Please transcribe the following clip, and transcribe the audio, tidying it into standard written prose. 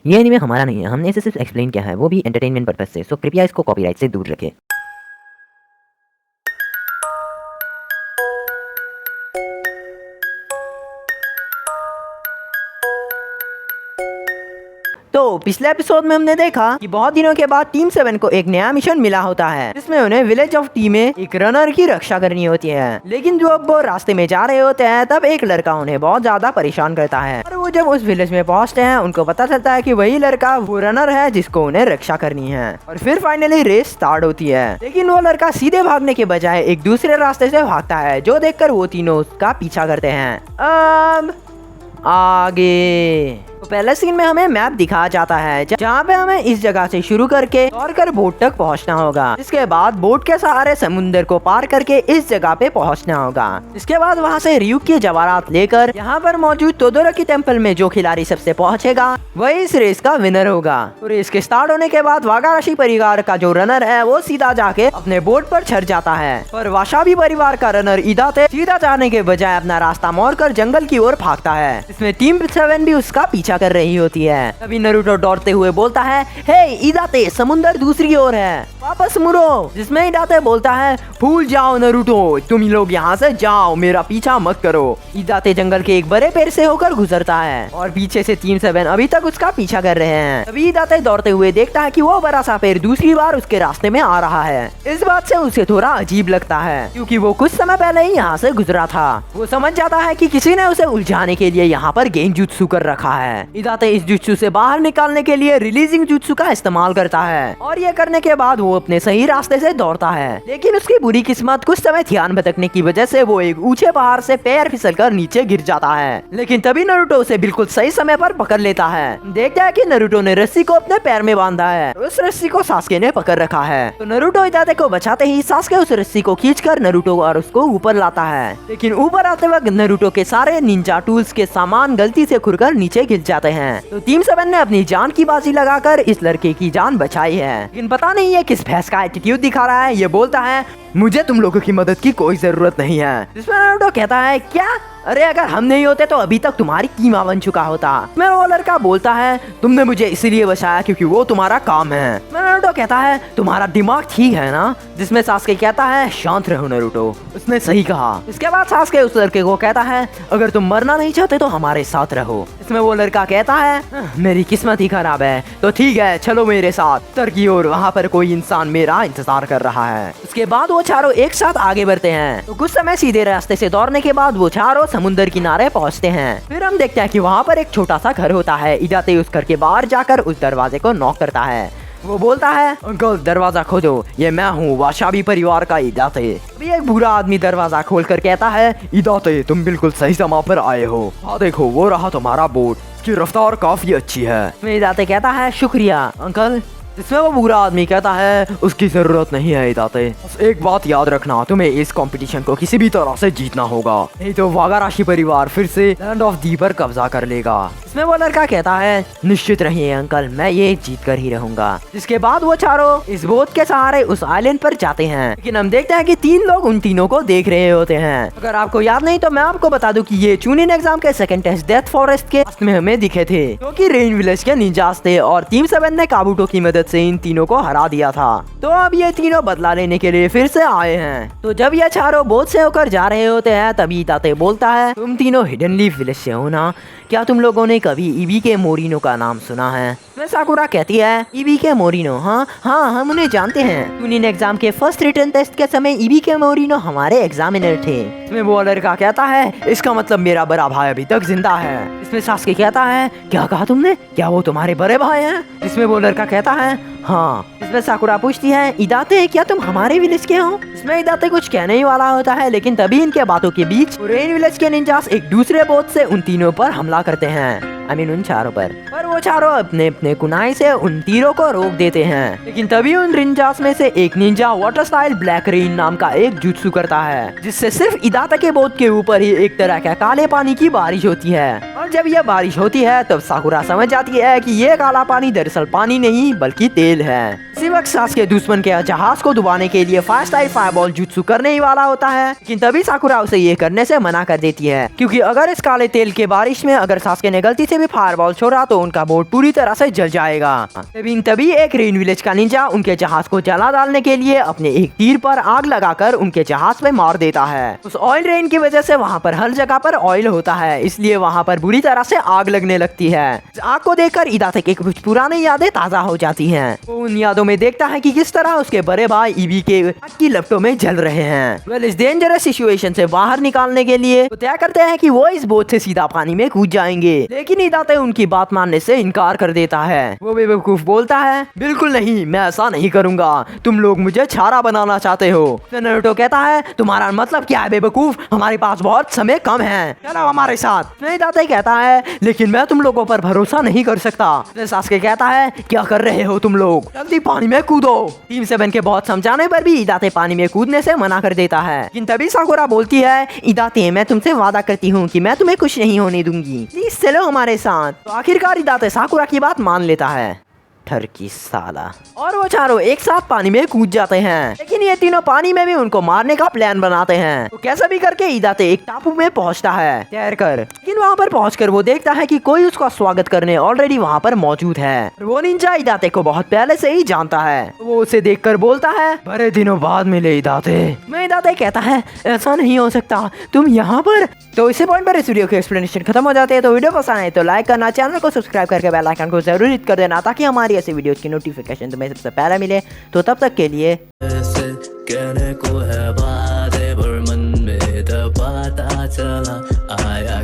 ये एनीमे हमारा नहीं है, हमने इसे सिर्फ एक्सप्लेन किया है, वो भी एंटरटेनमेंट पर्पज से, सो कृपया इसको कॉपीराइट से दूर रखें। तो पिछले एपिसोड में हमने देखा कि बहुत दिनों के बाद टीम 7 को एक नया मिशन मिला होता है, जिसमें उन्हें विलेज ऑफ टी में एक रनर की रक्षा करनी होती है। लेकिन जब वो रास्ते में जा रहे होते हैं तब एक लड़का उन्हें बहुत ज्यादा परेशान करता है, और वो जब उस विलेज में पहुंचते हैं उनको पता चलता है कि वही लड़का वो रनर है जिसको उन्हें रक्षा करनी है। और फिर फाइनली रेस स्टार्ट होती है, लेकिन वो लड़का सीधे भागने के बजाय एक दूसरे रास्ते से भागता है, जो देखकर वो तीनों उसका पीछा करते हैं। अब आगे तो पहले सीन में हमें मैप दिखाया जाता है, जहाँ पे हमें इस जगह से शुरू करके दौड़कर बोट तक पहुँचना होगा। इसके बाद बोट के सहारे समुद्र को पार करके इस जगह पे पहुँचना होगा। इसके बाद वहाँ से रियू के जवाहरात लेकर यहाँ पर मौजूद तोदोरोकी टेम्पल में जो खिलाड़ी सबसे पहुँचेगा वही इस रेस का विनर होगा। तो रेस के स्टार्ट होने के बाद वागाराशी परिवार का जो रनर है वो सीधा जाके अपने बोट पर चढ़ जाता है, पर वासाबी परिवार का रनर इदाते सीधा जाने के बजाय अपना रास्ता मोड़कर जंगल की ओर भागता है। इसमें टीम 7 भी उसका पीछा कर रही होती है। तभी नारुतो दौड़ते हुए बोलता है, हे इदाते, समुंदर दूसरी ओर है, वापस मुड़ो। जिसमें इदाते बोलता है, भूल जाओ नारुतो, तुम लोग यहाँ से जाओ, मेरा पीछा मत करो। इदाते जंगल के एक बड़े पेड़ से होकर गुजरता है और पीछे से टीम 7 अभी तक उसका पीछा कर रहे हैं। तभी इदाते दौड़ते हुए देखता है कि वो बड़ा सा पेड़ दूसरी बार उसके रास्ते में आ रहा है। इस बात से उसे थोड़ा अजीब लगता है, क्योंकि वो कुछ समय पहले ही यहाँ से गुजरा था। वो समझ जाता है कि किसी ने उसे उलझाने के लिए यहाँ पर गेंजुत्सु कर रखा है। इदाते इस जुत्सु से बाहर निकालने के लिए रिलीजिंग जुत्सु का इस्तेमाल करता है, और ये करने के बाद वो अपने सही रास्ते से दौड़ता है। लेकिन उसकी बुरी किस्मत कुछ समय ध्यान भटकने की वजह से वो एक ऊंचे पहाड़ से पैर फिसलकर नीचे गिर जाता है। लेकिन तभी नारुतो उसे बिल्कुल सही समय पर पकड़ लेता है। देखता है कि नारुतो ने रस्सी को अपने पैर में बांधा है, उस रस्सी को सास्के ने पकड़ रखा है। तो नारुतो इदाते को बचाते ही सास्के उस रस्सी को खींचकर नारुतो और उसको ऊपर लाता है। लेकिन ऊपर आते वक्त नारुतो के सारे निंजा टूल्स के सामान गलती से खुरकर नीचे गिर जाते हैं। तो टीम 7 ने अपनी जान की बाजी लगाकर इस लड़के की जान बचाई है। लेकिन पता नहीं ये किस भैंस का एटीट्यूड दिखा रहा है। ये बोलता है, मुझे तुम लोगों की मदद की कोई जरूरत नहीं है। जिसमें नारुतो कहता है, क्या? अरे अगर हम नहीं होते तो अभी तक तुम्हारी कीमा बन चुका होता। मैं वो लड़का बोलता है, तुमने मुझे इसीलिए बचाया क्योंकि वो तुम्हारा काम है। नारुतो कहता है, तुम्हारा दिमाग ठीक है ना? जिसमें सास्के कहता है, शांत रहो नारुतो, उसने सही कहा। इसके बाद सास्के उस लड़के को कहता है, अगर तुम मरना नहीं चाहते तो हमारे साथ रहो। इसमें वो लड़का कहता है, मेरी किस्मत ही खराब है, तो ठीक है चलो मेरे साथ उत्तर की ओर, वहाँ पर कोई इंसान मेरा इंतजार कर रहा है। उसके बाद वो चारों एक साथ आगे बढ़ते हैं। तो कुछ समय सीधे रास्ते से दौड़ने के बाद वो चारों समुद्र किनारे पहुंचते हैं। फिर हम देखते हैं कि वहाँ पर एक छोटा सा घर होता है। इदाते उस घर के बाहर जाकर उस दरवाजे को नॉक करता है। वो बोलता है, अंकल दरवाजा खोलो, ये मैं हूँ वासाबी परिवार का इदाते। अभी एक बुरा आदमी दरवाजा खोलकर कहता है, इदाते तुम बिल्कुल सही समय पर आए हो, हाँ देखो वो रहा तुम्हारा बोट, इसकी रफ्तार काफी अच्छी है। इदाते कहता है, शुक्रिया अंकल। जिसमें वो बुरा आदमी कहता है, उसकी जरूरत नहीं है इदाते, बस एक बात याद रखना, तुम्हें इस कंपटीशन को किसी भी तरह से जीतना होगा, नहीं तो वागाराशी परिवार फिर से लैंड ऑफ दी पर कब्जा कर लेगा। इसमें वो लड़का कहता है, निश्चित रहिए अंकल, मैं ये जीत कर ही रहूंगा। जिसके बाद वो चारों इस बोट के सहारे उस आइलैंड पर जाते हैं। लेकिन हम देखते हैं कि 3 लोग उन तीनों को देख रहे होते हैं। अगर आपको याद नहीं तो मैं आपको बता दूं कि ये चूनिन एग्जाम के सेकंड टेस्ट डेथ फॉरेस्ट के में हमें दिखे थे, क्योंकि रेन विलेज के निंजास थे और टीम 7 ने काबूटो की मदद से इन तीनों को हरा दिया था। तो अब ये तीनों बदला लेने के लिए फिर से आए हैं। तो जब ये चारों बोट से होकर जा रहे होते हैं तभी इदाते बोलता है, तुम तीनों हिडन लीफ विलेज से हो ना? क्या तुम लोगों ने कभी इबीके मोरिनो का नाम सुना है? मैं साकुरा कहती है, इबीके मोरिनो, हाँ हाँ हम उन्हें जानते हैं। चूनिन एग्जाम के फर्स्ट रिटन टेस्ट के समय इबीके मोरिनो हमारे एग्जामिनर थे। इसमें वो लड़का कहता है, इसका मतलब मेरा बड़ा भाई अभी तक जिंदा है। इसमें सास्के कहता है, क्या कहा तुमने? क्या वो तुम्हारे बड़े भाई हैं? इसमें वो लड़का कहता है, हाँ। इसमें साकुरा पूछती है, इदाते क्या तुम हमारे विलेज के हो? इसमें इदाते कुछ कहने ही वाला होता है, लेकिन तभी इनके बातों के बीच रेन विलेज के निंजास एक दूसरे बोट से उन तीनों पर हमला करते हैं। उन चारों पर वो चारों अपने अपने कुनाई से उन तीरों को रोक देते हैं। लेकिन तभी उन निंजास में से एक Ninja water style black rain नाम का एक जुत्सु करता है, जिससे सिर्फ इदाते के बोट के ऊपर ही एक तरह का काले पानी की बारिश होती है। और जब यह बारिश होती है तब साकुरा समझ जाती है कि ये काला पानी दरअसल पानी नहीं बल्कि तेल है। इसी वक्त सास्के दुश्मन के जहाज को डुबाने के लिए फास्ट टाइप फायरबॉल जुत्सु करने ही वाला होता है, लेकिन तभी साकुरा उसे ये करने से मना कर देती है, क्योंकि अगर इस काले तेल के बारिश में अगर सास्के ने गलती से भी फायरबॉल छोड़ा तो उनका बोट पूरी तरह से जल जाएगा। लेकिन तभी एक रेन विलेज का निंजा उनके जहाज को जला डालने के लिए अपने एक तीर पर आग लगाकर उनके जहाज पे मार देता है। उस ऑयल रेन की वजह से वहाँ पर हर जगह पर ऑयल होता है, इसलिए वहाँ पर बुरी तरह से आग लगने लगती है। आग को देखकर इदाते की कुछ पुरानी यादें ताजा हो जाती हैं। वो उन यादों में देखता है कि किस तरह उसके बड़े भाई ईवी के आग की लपटों में जल रहे हैं। इस डेंजरस सिचुएशन से बाहर निकालने के लिए वो तय करते हैं कि वो इस बोट से सीधा पानी में कूद जाएंगे, लेकिन इदाते उनकी बात मानने से इनकार कर देता है। वो बेवकूफ बोलता है, बिल्कुल नहीं, मैं ऐसा नहीं करूंगा, तुम लोग मुझे छारा बनाना चाहते हो। नारुतो कहता है, तुम्हारा मतलब क्या है बेवकूफ, हमारे पास बहुत समय कम है, चलो हमारे साथ। इदाते कहता है, लेकिन मैं तुम लोगों पर भरोसा नहीं कर सकता। सास्के कहता है, क्या कर रहे हो तुम लोग, जल्दी पानी में कूदो। टीम 7 के बहुत समझाने पर भी इदाते पानी में कूदने से मना कर देता है, लेकिन तभी साकुरा बोलती है, इदाते मैं तुमसे वादा करती हूँ कि मैं तुम्हें कुछ नहीं होने दूंगी, प्लीज चलो हमारे साथ। तो आखिरकार इदाते साकुरा की बात मान लेता है। ठरकी साला। और वो चारों एक साथ पानी में कूद जाते हैं, लेकिन ये तीनों पानी में भी उनको मारने का प्लान बनाते हैं। तो कैसा भी करके इदाते एक टापू में पहुंचता है तैर कर, लेकिन वहाँ पर पहुंचकर वो देखता है कि कोई उसका स्वागत करने ऑलरेडी वहाँ पर मौजूद है। वो निंजा इदाते को बहुत पहले से ही जानता है। तो वो उसे देखकर बोलता है, बड़े दिनों बाद मिले इदाते। मैं इदाते कहता है, ऐसा नहीं हो सकता, तुम यहाँ पर। तो इसी पॉइंट पर इस वीडियो की एक्सप्लेनेशन खत्म हो जाते हैं। तो वीडियो पसंद आए तो लाइक करना, चैनल को सब्सक्राइब करके बेल आइकन को जरूर हिट कर देना, ताकि हमारी ऐसे वीडियोस की नोटिफिकेशन तुम्हें सबसे पहले मिले। तो तब तक के लिए कहने को है बातें पर मन में तो पता चला आया।